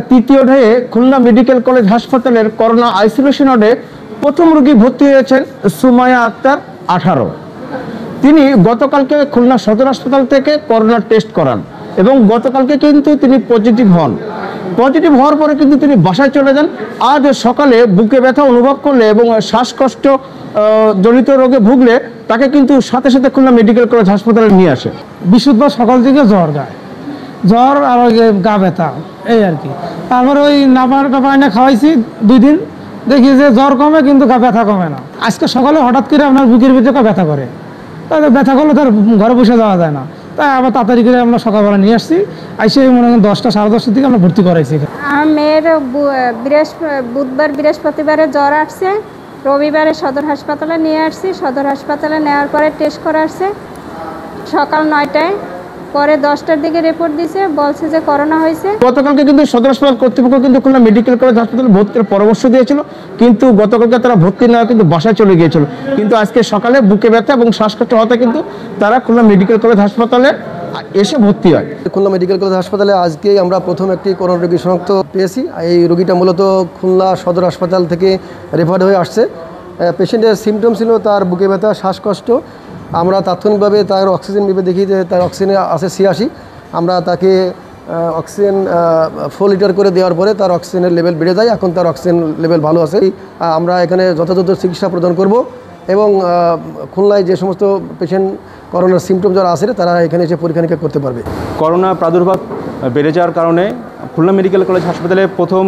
তৃতীয় ঢেউয়ে Khulna medical college হাসপাতালের করোনা আইসোলেশন ওয়ার্ডে প্রথম রোগী ভর্তি হয়েছেন সুমাইয়া আক্তার 18। তিনি গতকালকে খুলনা সদর হাসপাতাল থেকে করোনা টেস্ট করান এবং গতকালকে কিন্তু তিনি পজিটিভ হন। পজিটিভ হওয়ার পরে কিন্তু তিনি বাসায় চলে যান। আজ সকালে বুকে ব্যথা অনুভব করলে এবং শ্বাসকষ্ট জনিত রোগে ভুগলে তাকে কিন্তু সাথে সাথে খুলনা মেডিকেল কলেজ হাসপাতালে নিয়ে আসে। বিশুদ্ধ সকাল থেকে জ্বর আর ওই গা ব্যথা এই আর কি। তারপরে ওই নাপাটা পায়না খাওয়াইছি 2 দিন, দেখি যে জ্বর কমে কিন্তু গা ব্যথা কমে না। আজকে সকালে হঠাৎ করে আপনার বুকের ভিতরে ব্যথা করে, তাহলে ব্যথা করলে তার ঘরে বসে যাওয়া যায় না, তাই আবার তাড়াতাড়ি করে আমরা সকালবেলা নিয়ে আসছি। আইসে মনে হয় 10টা সাড়ে 10টার দিকে আমরা ভর্তি করাইছি। আমার মেয়ের বুধবার বৃহস্পতিবারে জ্বর আসছে, রবিবারে সদর হাসপাতালে নিয়ে আসছি। সদর হাসপাতালে নেওয়ার পরে টেস্ট করা আসছে সকাল 9টায়, পরে 10টার দিকে রিপোর্ট দিছে, বলছে যে করোনা হয়েছে। গতকালকে কিন্তু সদর হাসপাতাল কর্তৃপক্ষ কিন্তু খুলনা মেডিকেল কলেজ হাসপাতালে ভর্তির পরামর্শ দিয়েছিল, কিন্তু গতকালকে তারা ভর্তি না কিন্তু বাসায় চলে গিয়েছিল। কিন্তু আজকে সকালে বুকে ব্যথা এবং শ্বাসকষ্ট হতে কিন্তু তারা খুলনা মেডিকেল কলেজ হাসপাতালে এসে ভর্তি হয়। খুলনা মেডিকেল কলেজ হাসপাতালে আজকে আমরা প্রথম একটি করোনা রোগী শনাক্ত পেয়েছি। এই রোগীটা মূলত খুলনা সদর হাসপাতাল থেকে রেফার্ড হয়ে আসছে। পেশেন্টের সিমটম ছিল তার বুকে ব্যথা, শ্বাসকষ্ট। আমরা তাৎক্ষণিকভাবে তার অক্সিজেন ভেবে দেখি যে তার অক্সিজেনে আছে 86। আমরা তাকে অক্সিজেন 4 লিটার করে দেওয়ার পরে তার অক্সিজেনের লেভেল বেড়ে যায়। এখন তার অক্সিজেন লেভেল ভালো আছে। আমরা এখানে যথাযথ চিকিৎসা প্রদান করব এবং খুলনায় যে সমস্ত পেশেন্ট করোনার সিমটম যারা আছে তারা এখানে এসে পরীক্ষা নিরীক্ষা করতে পারবে। করোনা প্রাদুর্ভাব বেড়ে যাওয়ার কারণে খুলনা মেডিকেল কলেজ হাসপাতালে প্রথম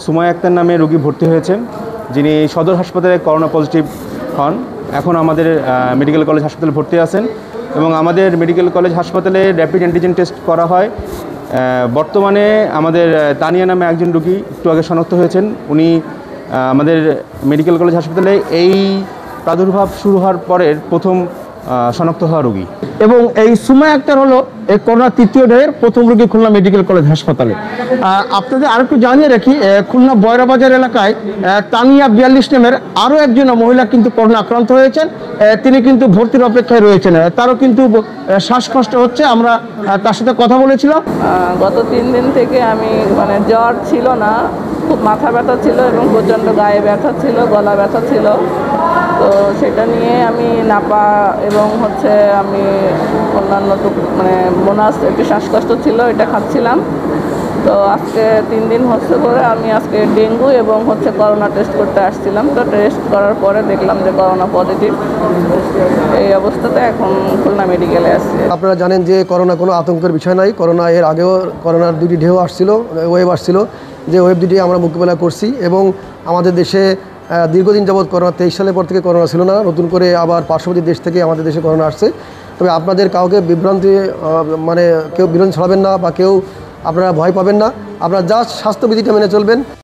সুমাইয়া আক্তার নামে রোগী ভর্তি হয়েছেন, যিনি সদর হাসপাতালে করোনা পজিটিভ হন। এখন আমাদের মেডিকেল কলেজ হাসপাতালে ভর্তি আছেন এবং আমাদের মেডিকেল কলেজ হাসপাতালে র্যাপিড অ্যান্টিজেন টেস্ট করা হয়। বর্তমানে আমাদের তানিয়া নামে একজন রোগী একটু আগে শনাক্ত হয়েছেন। উনি আমাদের মেডিকেল কলেজ হাসপাতালে এই প্রাদুর্ভাব শুরু হওয়ার পরের প্রথম শনাক্ত হওয়া রোগী। এবং এই সুমাইয়া আক্তার হলো এই করোনা তৃতীয় ঢেউয়ের প্রথম রোগী খুলনা মেডিকেল কলেজ হাসপাতালে। আপনাদের আরেকটু জানিয়ে রাখি, খুলনা বয়রাবাজার এলাকায় তানিয়া 42 নামের আরও একজন মহিলা কিন্তু করোনা আক্রান্ত হয়েছেন। তিনি কিন্তু ভর্তির অপেক্ষায় রয়েছেন, তারও কিন্তু শ্বাসকষ্ট হচ্ছে। আমরা তার সাথে কথা বলেছিলাম। গত 3 দিন থেকে আমি জ্বর ছিল না, খুব মাথা ব্যথা ছিল এবং প্রচণ্ড গায়ে ব্যথা ছিল, গলা ব্যথা ছিল। তো সেটা নিয়ে আমি নাপা এবং আমি অন্যান্য মোনাস একটু শ্বাসকষ্ট ছিল, এটা খাচ্ছিলাম। তো আজকে 3 দিন হচ্ছে করে আমি আজকে ডেঙ্গু এবং করোনা টেস্ট করতে আসছিলাম। তো টেস্ট করার পরে দেখলাম যে করোনা পজিটিভ। এই অবস্থাতে এখন খুলনা মেডিকেলে আসছে। আপনারা জানেন যে করোনা কোনো আতঙ্কের বিষয় নাই। করোনা এর আগেও করোনার 2টি ঢেউ আসছিল, ওয়েভ আসছিল, যে ওয়েভ 2টি আমরা মোকাবেলা করছি এবং আমাদের দেশে দীর্ঘদিন যাবৎ করোনা 23 সালের পর থেকে করোনা ছিল না। নতুন করে আবার পার্শ্ববর্তী দেশ থেকে আমাদের দেশে করোনা আসছে। তবে আপনাদের কাউকে বিভ্রান্তি কেউ বিভ্রান্তি ছড়াবেন না বা কেউ আপনারা ভয় পাবেন না। আপনারা জাস্ট স্বাস্থ্যবিধিটা মেনে চলবেন।